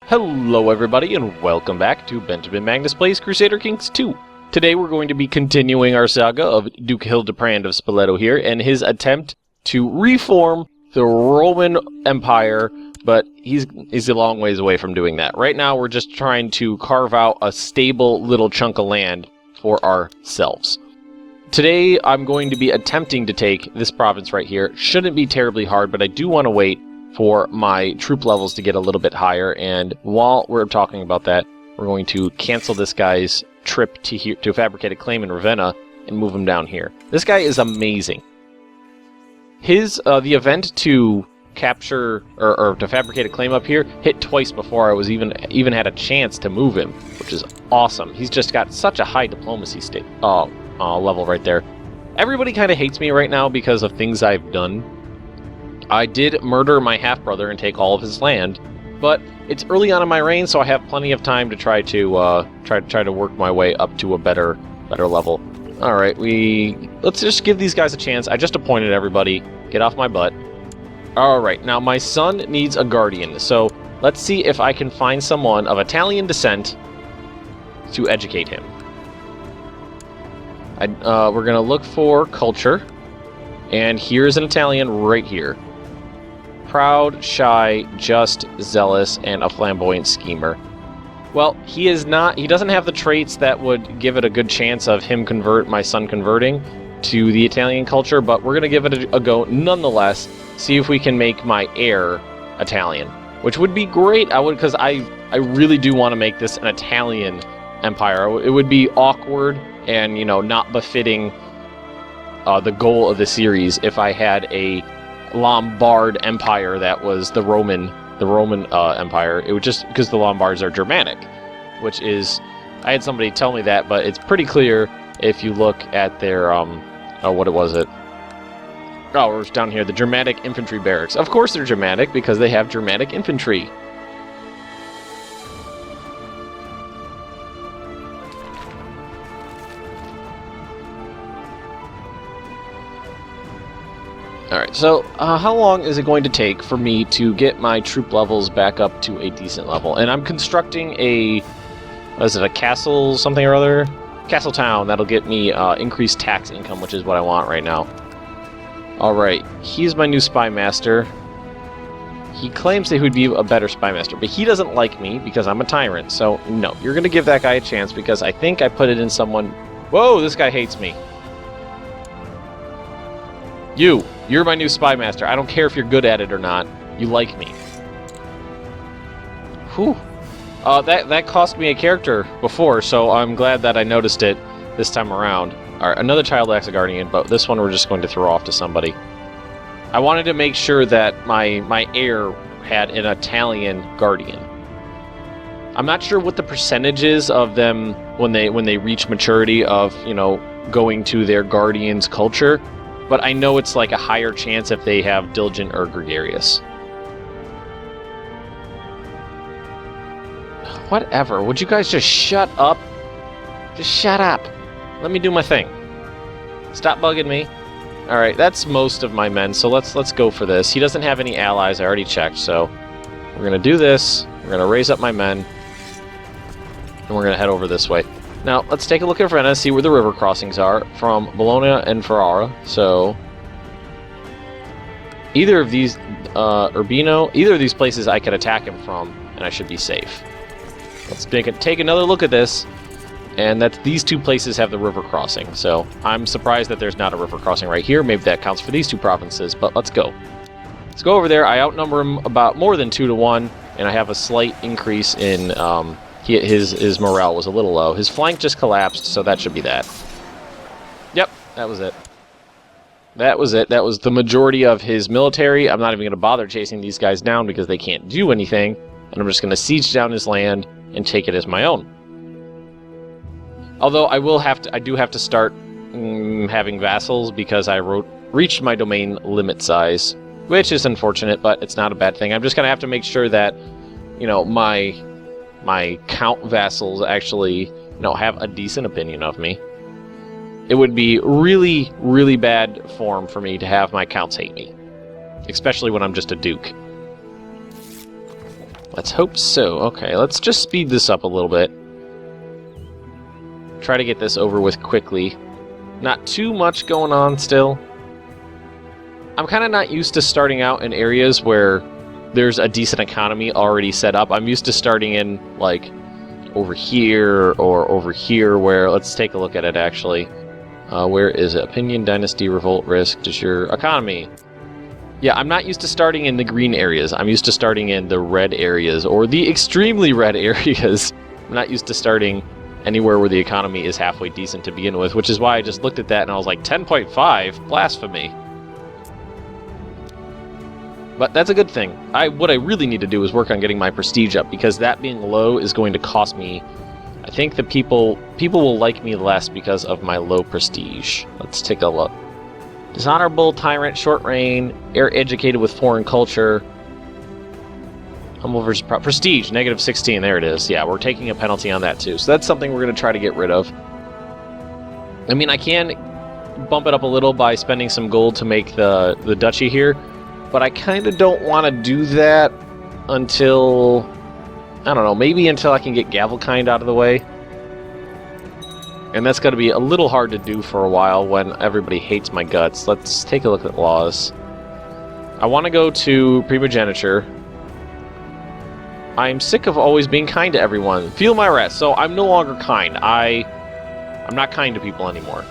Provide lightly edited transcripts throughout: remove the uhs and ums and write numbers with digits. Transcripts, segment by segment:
Hello everybody and welcome back to Benjamin Magnus Plays Crusader Kings 2. Today we're going to be continuing our saga of Duke Hildebrand of Spoleto here and his attempt to reform the Roman Empire, but he's a long ways away from doing that. Right now we're just trying to carve out a stable little chunk of land for ourselves. Today I'm going to be attempting to take this province right here. Shouldn't be terribly hard, but I do want to wait for my troop levels to get a little bit higher, and while we're talking about that, we're going to cancel this guy's trip to here to Fabricated Claim in Ravenna and move him down here. This guy is amazing. His the event to capture or to Fabricated Claim up here hit twice before I was even had a chance to move him, which is awesome. He's just got such a high diplomacy level right there. Everybody kind of hates me right now because of things I've done. I did murder my half-brother and take all of his land, but it's early on in my reign, so I have plenty of time to try to work my way up to a better level. All right, let's just give these guys a chance. I just appointed everybody. Get off my butt. All right, now my son needs a guardian, so let's see if I can find someone of Italian descent to educate him. We're gonna look for culture, and here's an Italian right here. Proud, shy, just, zealous, and a flamboyant schemer. Well, he doesn't have the traits that would give it a good chance of my son converting to the Italian culture, but we're going to give it a go nonetheless, see if we can make my heir Italian, which would be great, because I really do want to make this an Italian empire. It would be awkward and, not befitting the goal of the series if I had a Lombard Empire that was the Roman Empire. It would just because the Lombards are Germanic, which is, I had somebody tell me that, but it's pretty clear if you look at their what was it? Oh, it's down here, the Germanic infantry barracks. Of course they're Germanic because they have Germanic infantry. Alright, so how long is it going to take for me to get my troop levels back up to a decent level? And I'm constructing a castle something or other? Castle town that'll get me increased tax income, which is what I want right now. Alright, he's my new spy master. He claims that he would be a better spy master, but he doesn't like me because I'm a tyrant. So, no, you're going to give that guy a chance because I think I put it in someone... Whoa, this guy hates me. You're my new spy master. I don't care if you're good at it or not. You like me. Whew. That cost me a character before, so I'm glad that I noticed it this time around. Alright, another child acts a guardian, but this one we're just going to throw off to somebody. I wanted to make sure that my heir had an Italian guardian. I'm not sure what the percentage is of them when they reach maturity of, going to their guardian's culture. But I know it's like a higher chance if they have diligent or gregarious. Whatever. Would you guys just shut up? Just shut up. Let me do my thing. Stop bugging me. Alright, that's most of my men, so let's go for this. He doesn't have any allies, I already checked, so we're gonna do this. We're gonna raise up my men. And we're gonna head over this way. Now, let's take a look at Ravenna, see where the river crossings are from Bologna and Ferrara. So, either of these, Urbino, either of these places I could attack him from, and I should be safe. Let's take another look at this, and these two places have the river crossing. So, I'm surprised that there's not a river crossing right here. Maybe that counts for these two provinces, but let's go. Let's go over there. I outnumber him about more than 2 to 1, and I have a slight increase in, his morale was a little low. His flank just collapsed, so that should be that. Yep, that was it. That was it. That was the majority of his military. I'm not even going to bother chasing these guys down because they can't do anything, and I'm just going to siege down his land and take it as my own. Although I do have to start having vassals because I reached my domain limit size, which is unfortunate, but it's not a bad thing. I'm just going to have to make sure that, my count vassals actually, have a decent opinion of me. It would be really, really bad form for me to have my counts hate me. Especially when I'm just a duke. Let's hope so. Okay, let's just speed this up a little bit. Try to get this over with quickly. Not too much going on still. I'm kind of not used to starting out in areas where there's a decent economy already set up. I'm used to starting in, like, over here or over here where... Let's take a look at it, actually. Where is it? Opinion, Dynasty, Revolt, Risk, just your economy. Yeah, I'm not used to starting in the green areas. I'm used to starting in the red areas, or the extremely red areas. I'm not used to starting anywhere where the economy is halfway decent to begin with, which is why I just looked at that and I was like, 10.5? Blasphemy. But that's a good thing. What I really need to do is work on getting my prestige up, because that being low is going to cost me... I think the people will like me less because of my low prestige. Let's take a look. Dishonorable, Tyrant, Short Reign, Air Educated with Foreign Culture. Humble versus Prestige, negative 16, there it is. Yeah, we're taking a penalty on that too. So that's something we're going to try to get rid of. I mean, I can bump it up a little by spending some gold to make the duchy here, but I kind of don't want to do that until... I don't know, maybe until I can get Gavelkind out of the way. And that's going to be a little hard to do for a while when everybody hates my guts. Let's take a look at laws. I want to go to primogeniture. I'm sick of always being kind to everyone. Feel my wrath. So I'm no longer kind. I'm not kind to people anymore.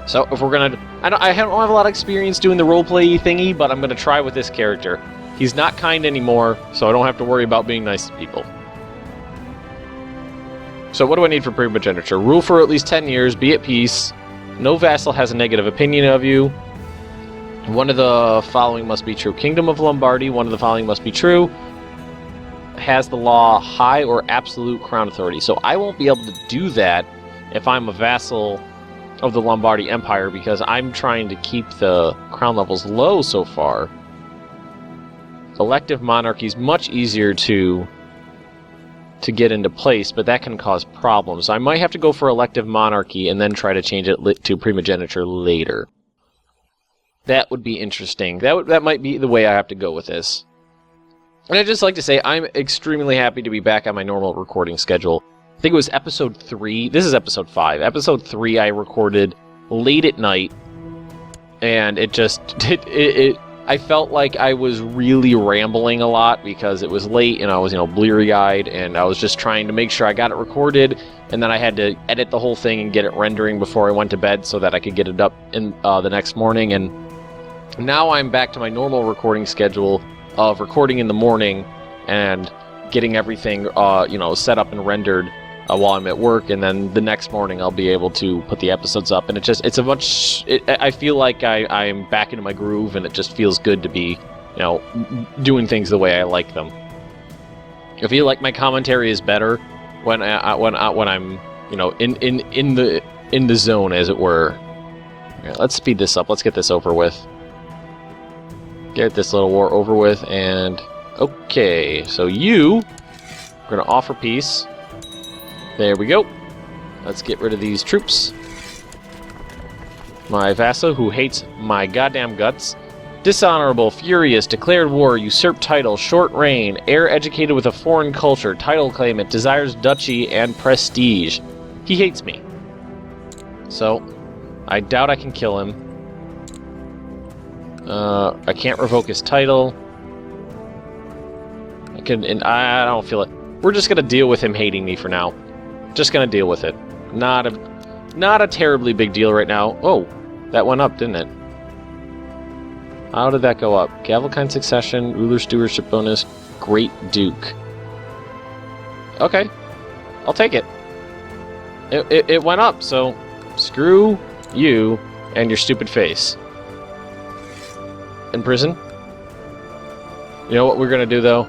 So if we're going to... I don't have a lot of experience doing the roleplay thingy, but I'm going to try with this character. He's not kind anymore, so I don't have to worry about being nice to people. So what do I need for primogeniture? Rule for at least 10 years, be at peace, no vassal has a negative opinion of you, one of the following must be true. Kingdom of Lombardy, one of the following must be true, has the law high or absolute crown authority. So I won't be able to do that if I'm a vassal of the Lombardy Empire, because I'm trying to keep the crown levels low so far. Elective monarchy is much easier to get into place, but that can cause problems. So I might have to go for elective monarchy and then try to change it to primogeniture later. That would be interesting. That might be the way I have to go with this. And I'd just like to say I'm extremely happy to be back on my normal recording schedule. I think it was episode 3. This is episode 5. Episode 3 I recorded late at night, and it just... I felt like I was really rambling a lot because it was late and I was, bleary-eyed, and I was just trying to make sure I got it recorded, and then I had to edit the whole thing and get it rendering before I went to bed so that I could get it up in the next morning. And now I'm back to my normal recording schedule of recording in the morning and getting everything, set up and rendered while I'm at work, and then the next morning I'll be able to put the episodes up, and I feel like I'm back into my groove, and it just feels good to be, doing things the way I like them. I feel like my commentary is better when I'm, in the zone, as it were. Yeah, let's speed this up. Let's get this over with. Get this little war over with, and okay, so we're gonna offer peace. There we go. Let's get rid of these troops. My vassal, who hates my goddamn guts. Dishonorable, furious, declared war, usurped title, short reign, heir educated with a foreign culture, title claimant, desires duchy and prestige. He hates me. So, I doubt I can kill him. I can't revoke his title. I don't feel it. We're just gonna deal with him hating me for now. Just gonna deal with it. Not a terribly big deal right now. Oh, that went up, didn't it? How did that go up? Gavelkind succession, ruler stewardship bonus, Great Duke. Okay, I'll take it. It went up, so screw you and your stupid face. In prison. You know what we're gonna do though?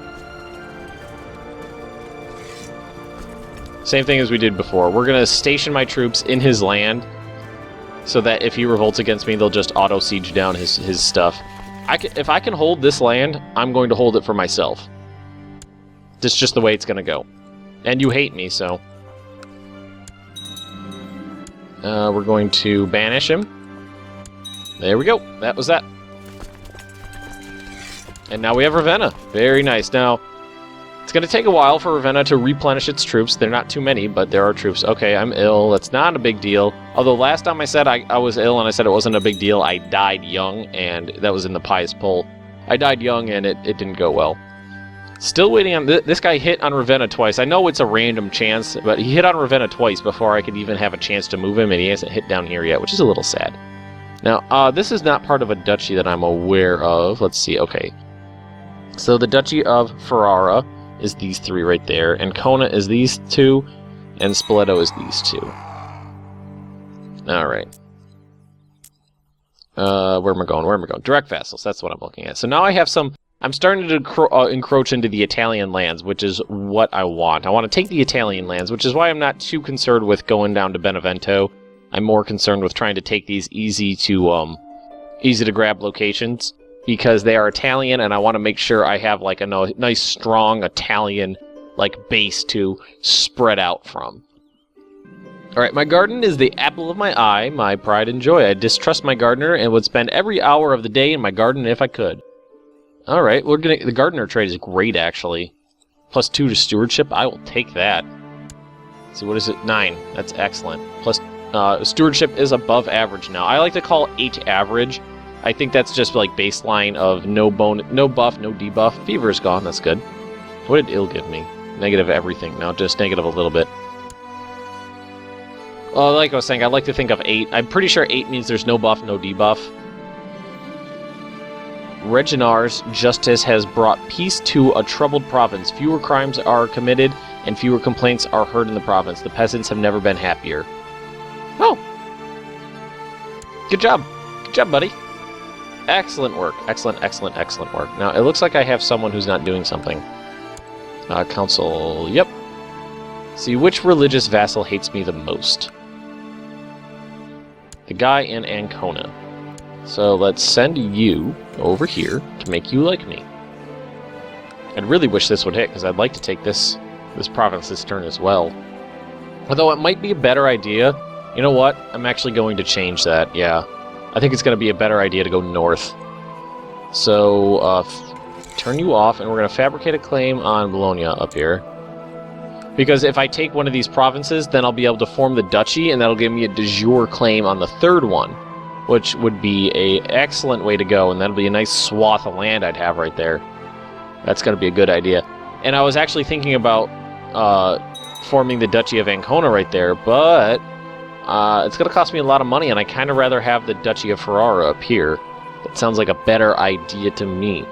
Same thing as we did before. We're going to station my troops in his land so that if he revolts against me, they'll just auto-siege down his stuff. If I can hold this land, I'm going to hold it for myself. That's just the way it's going to go. And you hate me, so... we're going to banish him. There we go. That was that. And now we have Ravenna. Very nice. Now, It's going to take a while for Ravenna to replenish its troops. They're not too many, but there are troops. Okay, I'm ill. That's not a big deal. Although last time I said I was ill and I said it wasn't a big deal, I died young, and that was in the pious poll. I died young, and it didn't go well. Still waiting on... This guy hit on Ravenna twice. I know it's a random chance, but he hit on Ravenna twice before I could even have a chance to move him, and he hasn't hit down here yet, which is a little sad. Now, this is not part of a duchy that I'm aware of. Let's see. Okay. So the Duchy of Ferrara is these three right there, Ancona is these two, and Spoleto is these two. Alright. Where am I going? Where am I going? Direct vassals, that's what I'm looking at. So now I have some... I'm starting to encroach into the Italian lands, which is what I want. I want to take the Italian lands, which is why I'm not too concerned with going down to Benevento. I'm more concerned with trying to take these easy to grab locations, because they are Italian, and I want to make sure I have like a nice, strong Italian like base to spread out from. Alright, my garden is the apple of my eye, my pride and joy. I distrust my gardener and would spend every hour of the day in my garden if I could. Alright, the gardener trade is great, actually. +2 to stewardship, I will take that. Let's see, what is it? 9. That's excellent. Plus, stewardship is above average now. I like to call 8 average. I think that's just like baseline of no buff, no debuff. Fever is gone, that's good. What did ill give me? Negative everything. No, just negative a little bit. Well, like I was saying, I like to think of 8. I'm pretty sure 8 means there's no buff, no debuff. Reginar's justice has brought peace to a troubled province. Fewer crimes are committed, and fewer complaints are heard in the province. The peasants have never been happier. Oh! Good job. Good job, buddy. Excellent work. Excellent, excellent, excellent work. Now, it looks like I have someone who's not doing something. Council, yep. See, which religious vassal hates me the most? The guy in Ancona. So let's send you over here to make you like me. I'd really wish this would hit, because I'd like to take this province this turn as well. Although it might be a better idea. You know what? I'm actually going to change that, yeah. I think it's going to be a better idea to go north. So, turn you off, and we're going to fabricate a claim on Bologna up here. Because if I take one of these provinces, then I'll be able to form the duchy, and that'll give me a de jure claim on the third one, which would be an excellent way to go, and that'll be a nice swath of land I'd have right there. That's going to be a good idea. And I was actually thinking about forming the Duchy of Ancona right there, but it's going to cost me a lot of money, and I kind of rather have the Duchy of Ferrara up here. That sounds like a better idea to me.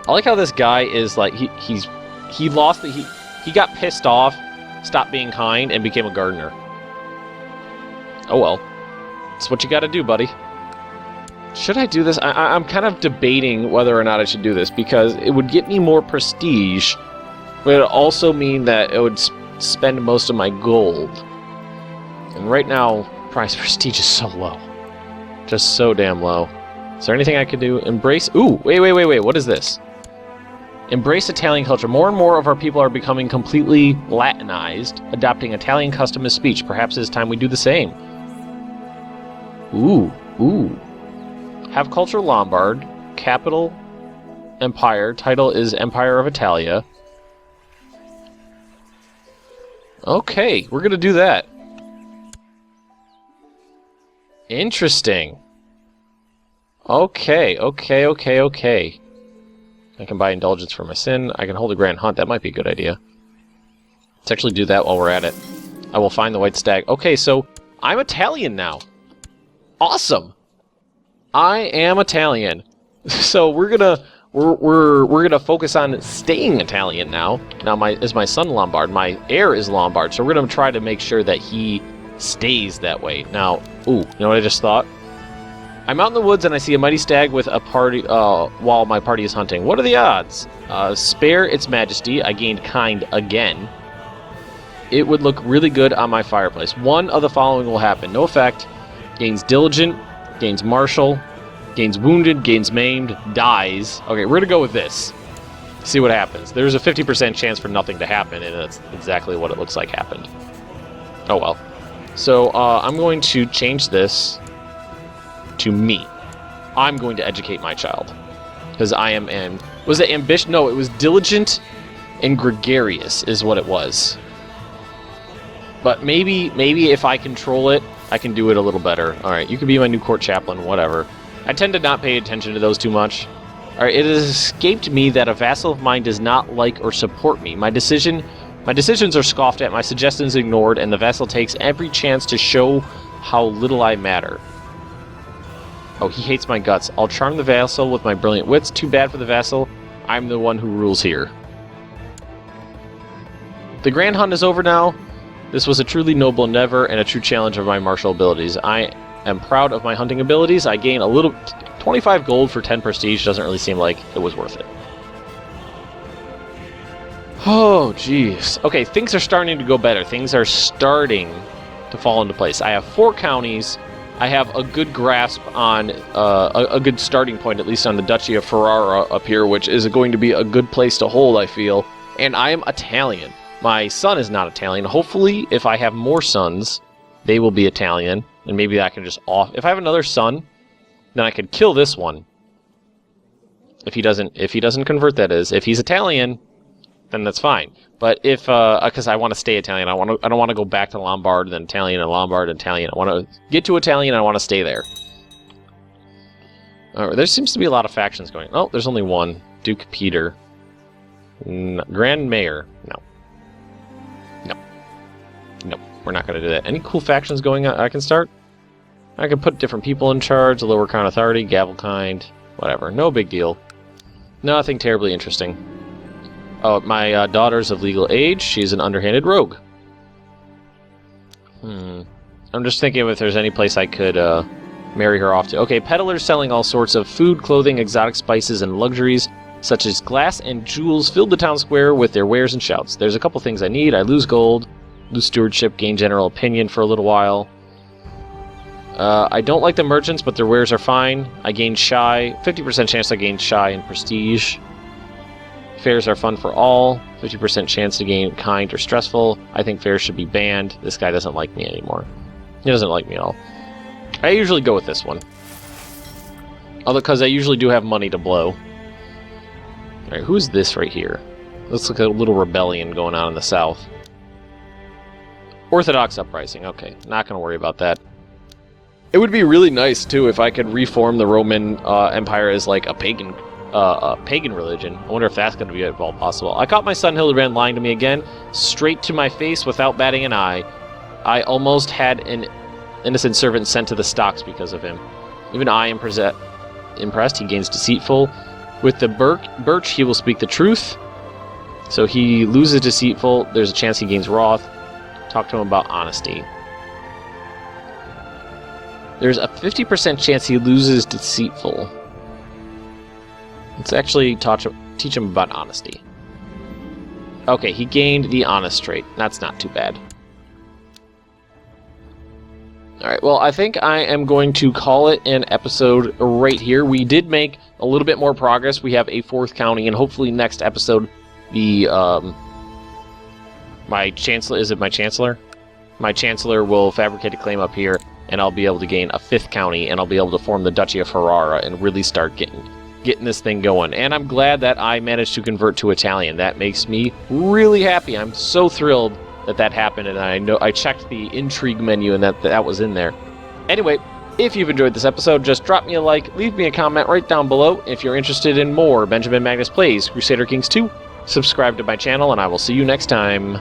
I like how this guy is like, he lost the... He got pissed off, stopped being kind, and became a gardener. Oh well. It's what you gotta do, buddy. Should I do this? I'm kind of debating whether or not I should do this, because it would get me more prestige, but it would also mean that it would spend most of my gold. And right now, price prestige is so low. Just so damn low. Is there anything I could do? Embrace... Ooh, wait, what is this? Embrace Italian culture. More and more of our people are becoming completely Latinized, adopting Italian custom as speech. Perhaps it's time we do the same. Ooh. Have culture Lombard. Capital Empire. Title is Empire of Italia. Okay, we're gonna do that. Interesting. Okay. I can buy indulgence for my sin. I can hold a grand hunt. That might be a good idea. Let's actually do that while we're at it. I will find the white stag. Okay, so I'm Italian now. Awesome. I am Italian. So we're gonna focus on staying Italian now. Now is my son Lombard. My heir is Lombard. So we're gonna try to make sure that he stays that way. Now, ooh, you know what I just thought? I'm out in the woods and I see a mighty stag with a party while my party is hunting. What are the odds? Spare its majesty. I gained kind again. It would look really good on my fireplace. One of the following will happen. No effect. Gains diligent. Gains martial. Gains wounded. Gains maimed. Dies. Okay, we're going to go with this. See what happens. There's a 50% chance for nothing to happen, and that's exactly what it looks like happened. Oh well. So I'm going to change this to me. I'm going to educate my child, because I am an Was it ambition? No, it was diligent and gregarious is what it was. But maybe if I control it, I can do it a little better. Alright, you can be my new court chaplain, whatever. I tend to not pay attention to those too much. Alright, it has escaped me that a vassal of mine does not like or support me. My decisions are scoffed at, my suggestions ignored, and the vassal takes every chance to show how little I matter. Oh, he hates my guts. I'll charm the vassal with my brilliant wits. Too bad for the vassal. I'm the one who rules here. The grand hunt is over now. This was a truly noble endeavor and a true challenge of my martial abilities. I am proud of my hunting abilities. I gain a little... 25 gold for 10 prestige doesn't really seem like it was worth it. Oh, jeez. Okay, things are starting to go better. Things are starting to fall into place. I have 4 counties. I have a good grasp on a good starting point, at least on the Duchy of Ferrara up here, which is going to be a good place to hold, I feel. And I am Italian. My son is not Italian. Hopefully, if I have more sons, they will be Italian, and maybe I can just off. If I have another son, then I could kill this one. If he doesn't convert, that is. If he's Italian, then that's fine. But if, because I want to stay Italian, I don't want to go back to Lombard, then Italian, and Lombard, and Italian. I want to get to Italian, and I want to stay there. There seems to be a lot of factions going. Oh, there's only one. Duke Peter. Grand Mayor. No. No, we're not going to do that. Any cool factions going on I can start? I can put different people in charge, lower crown authority, gavelkind, whatever. No big deal. Nothing terribly interesting. Oh, my daughter's of legal age. She's an underhanded rogue. I'm just thinking if there's any place I could marry her off to. Okay, peddlers selling all sorts of food, clothing, exotic spices, and luxuries, such as glass and jewels, filled the town square with their wares and shouts. There's a couple things I need. I lose gold, lose stewardship, gain general opinion for a little while. I don't like the merchants, but their wares are fine. I gain shy. 50% chance I gain shy and prestige. Fairs are fun for all. 50% chance to gain kind or stressful. I think fairs should be banned. This guy doesn't like me anymore. He doesn't like me at all. I usually go with this one. Although, because I usually do have money to blow. Alright, who's this right here? Looks like a little rebellion going on in the south. Orthodox uprising. Okay, not going to worry about that. It would be really nice, too, if I could reform the Roman Empire as, like, a pagan religion. I wonder if that's going to be at all possible. I caught my son Hildebrand lying to me again, straight to my face without batting an eye. I almost had an innocent servant sent to the stocks because of him. Even I am impressed. He gains deceitful. With the birch, he will speak the truth. So he loses deceitful. There's a chance he gains wrath. Talk to him about honesty. There's a 50% chance he loses deceitful. Let's actually teach him about honesty. Okay, he gained the honest trait. That's not too bad. Alright, well, I think I am going to call it an episode right here. We did make a little bit more progress. We have a 4th county, and hopefully next episode, the, my Chancellor, is it my Chancellor? My Chancellor will fabricate a claim up here, and I'll be able to gain a 5th county, and I'll be able to form the Duchy of Ferrara and really start getting this thing going. And I'm glad that I managed to convert to Italian. That makes me really happy. I'm so thrilled that that happened, and I know I checked the intrigue menu and that was in there. Anyway, if you've enjoyed this episode, just drop me a like, leave me a comment right down below. If you're interested in more Benjamin Magnus Plays Crusader Kings 2, subscribe to my channel, and I will see you next time.